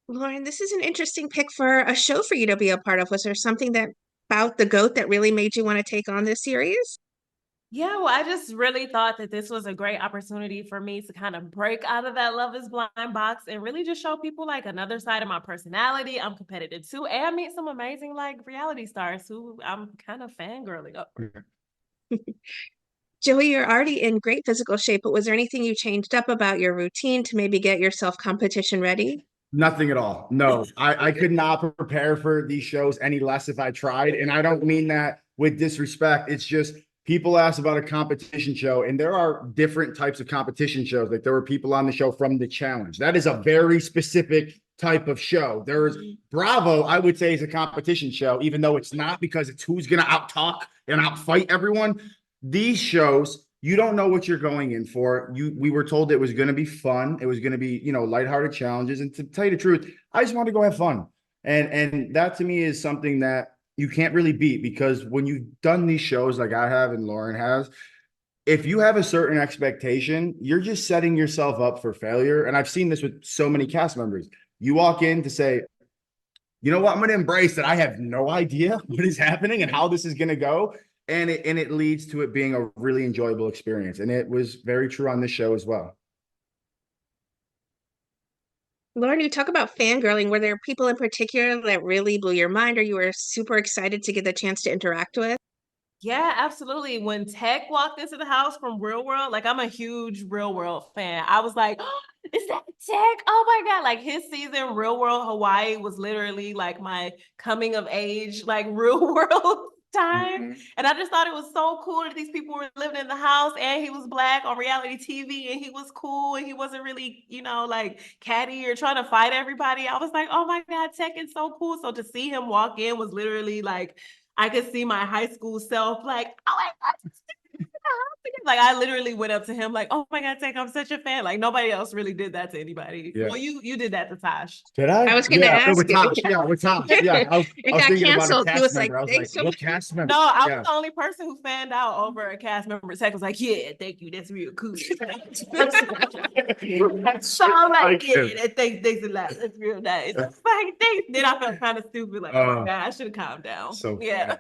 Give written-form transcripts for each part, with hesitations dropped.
Lauren, this is an interesting pick for a show for you to be a part of. Was there something that about the goat that really made you want to take on this series? Yeah, well, I just really thought that this was a great opportunity for me to kind of break out of that Love is Blind box and really just show people like another side of my personality. I'm competitive too, and meet some amazing like reality stars who I'm kind of fangirling over. Joey, you're already in great physical shape, but was there anything you changed up about your routine to maybe get yourself competition ready? Nothing at all. No, I could not prepare for these shows any less if I tried. And I don't mean that with disrespect. It's just people ask about a competition show, and there are different types of competition shows. Like there were people on the show from the challenge. That is a very specific type of show. There's Bravo, I would say, is a competition show, even though it's not because it's who's going to out talk and outfight everyone. These shows, you don't know what you're going in for. We were told it was going to be fun. It was going to be, lighthearted challenges. And to tell you the truth, I just want to go have fun. And that to me is something that you can't really beat, because when you've done these shows like I have and Lauren has, if you have a certain expectation, you're just setting yourself up for failure. And I've seen this with so many cast members. You walk in to say, you know what, I'm going to embrace that I have no idea what is happening and how this is going to go. And it leads to it being a really enjoyable experience. And it was very true on this show as well. Lauren, you talk about fangirling. Were there people in particular that really blew your mind or you were super excited to get the chance to interact with? Yeah, absolutely. When Tech walked into the house from Real World, like I'm a huge Real World fan. I was like, oh, is that Tech? Oh my God. Like his season, Real World Hawaii, was literally like my coming of age, like Real World time. Mhm. And I just thought it was so cool that these people were living in the house and he was Black on reality TV and he was cool and he wasn't really, like catty or trying to fight everybody. I was like, oh my God, Tech is so cool. So to see him walk in was literally like, I could see my high school self like, oh my God. Like I literally went up to him like, oh my God, Tech, I'm such a fan. Like nobody else really did that to anybody. Yeah. Well, you did that to Tosh. Did I I? was going to Yeah, ask with you. Tosh. Yeah, with Tosh. Yeah, I It was got thinking about a canceled. He cast was like, member. I was thanks like, so what much. cast member? No, I was Yeah. the only person who fanned out over a cast member. Tech was like, yeah, thank you. That's real cool. So I'm like, yeah, thanks a lot. That's real nice. Like, thanks. Then I felt kind of stupid. Like, oh my God, I should have calmed down. So Yeah.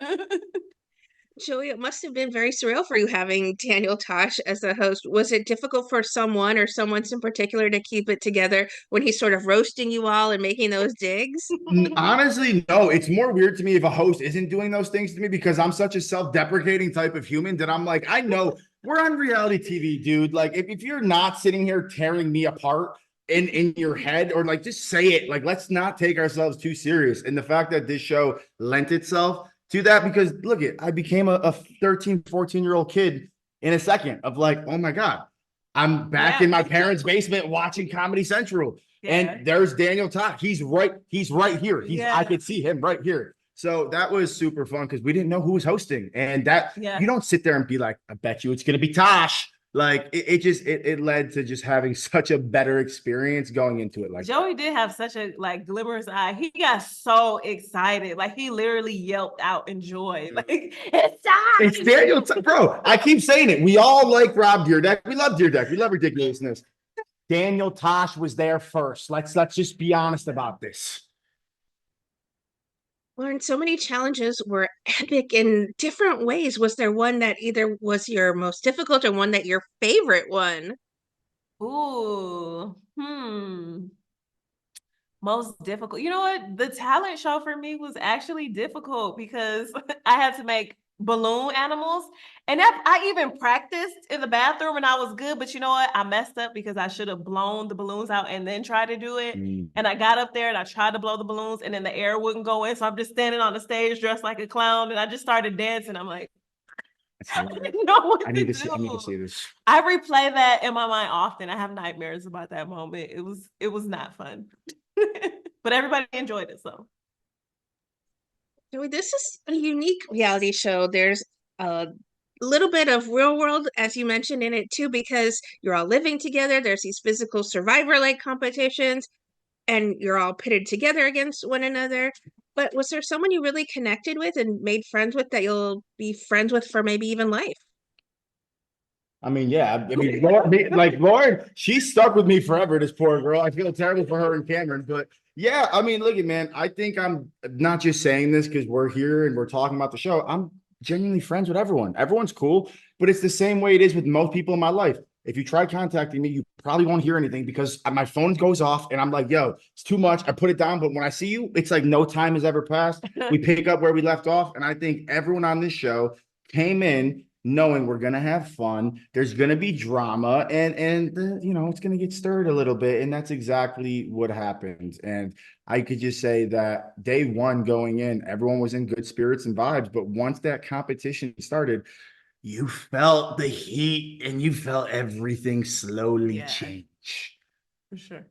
Joey, it must have been very surreal for you having Daniel Tosh as the host. Was it difficult for someone or someone in particular to keep it together when he's sort of roasting you all and making those digs? Honestly, no. It's more weird to me if a host isn't doing those things to me, because I'm such a self-deprecating type of human that I'm like, I know we're on reality TV, dude. Like, if you're not sitting here tearing me apart in your head, or like just say it, like let's not take ourselves too serious. And the fact that this show lent itself to that, because look it, I became a 13, 14-year-old kid in a second of like, oh my God, I'm back in Yeah. my parents' basement watching Comedy Central. Yeah. And there's Daniel Todd. He's right here. I Yeah. could see him right here. So that was super fun because we didn't know who was hosting. And that Yeah. you don't sit there and be like, I bet you it's gonna be Tosh. Like it led to just having such a better experience going into it like that. Joey did have such a like glimmerous eye. He got so excited. Like he literally yelped out in joy. Like it's time. It's Daniel, bro. I keep saying it. We all like Rob Deerdeck. We love Deerdeck. We love ridiculousness. Daniel Tosh was there first. Let's just be honest about this. Lauren, so many challenges were epic in different ways. Was there one that either was your most difficult or one that your favorite one? Ooh. Most difficult. You know what? The talent show for me was actually difficult because I had to make balloon animals. And that I even practiced in the bathroom and I was good. But you know what? I messed up because I should have blown the balloons out and then tried to do it. Mm. And I got up there and I tried to blow the balloons and then the air wouldn't go in. So I'm just standing on the stage dressed like a clown and I just started dancing. I'm like, I didn't know what I to need to see. I need to do. see this. I replay that in my mind often. I have nightmares about that moment. It was not fun. But everybody enjoyed it, so. Joey, this is a unique reality show. There's a little bit of real world, as you mentioned, in it too, because you're all living together. There's these physical survivor-like competitions, and you're all pitted together against one another. But was there someone you really connected with and made friends with that you'll be friends with for maybe even life? I mean, yeah. I mean, Lauren, she stuck with me forever. This poor girl. I feel terrible for her and Cameron, but Yeah, I mean, look at man, I think I'm not just saying this because we're here and we're talking about the show. I'm genuinely friends with everyone. Everyone's cool, but it's the same way it is with most people in my life. If you try contacting me, you probably won't hear anything because my phone goes off and I'm like, yo, it's too much. I put it down, but when I see you, it's like no time has ever passed. We pick up where we left off. And I think everyone on this show came in knowing we're gonna have fun. There's gonna be drama, and you know it's gonna get stirred a little bit, and that's exactly what happened. And I could just say that day one going in, everyone was in good spirits and vibes. But once that competition started, you felt the heat and you felt everything slowly Yeah. change. For sure.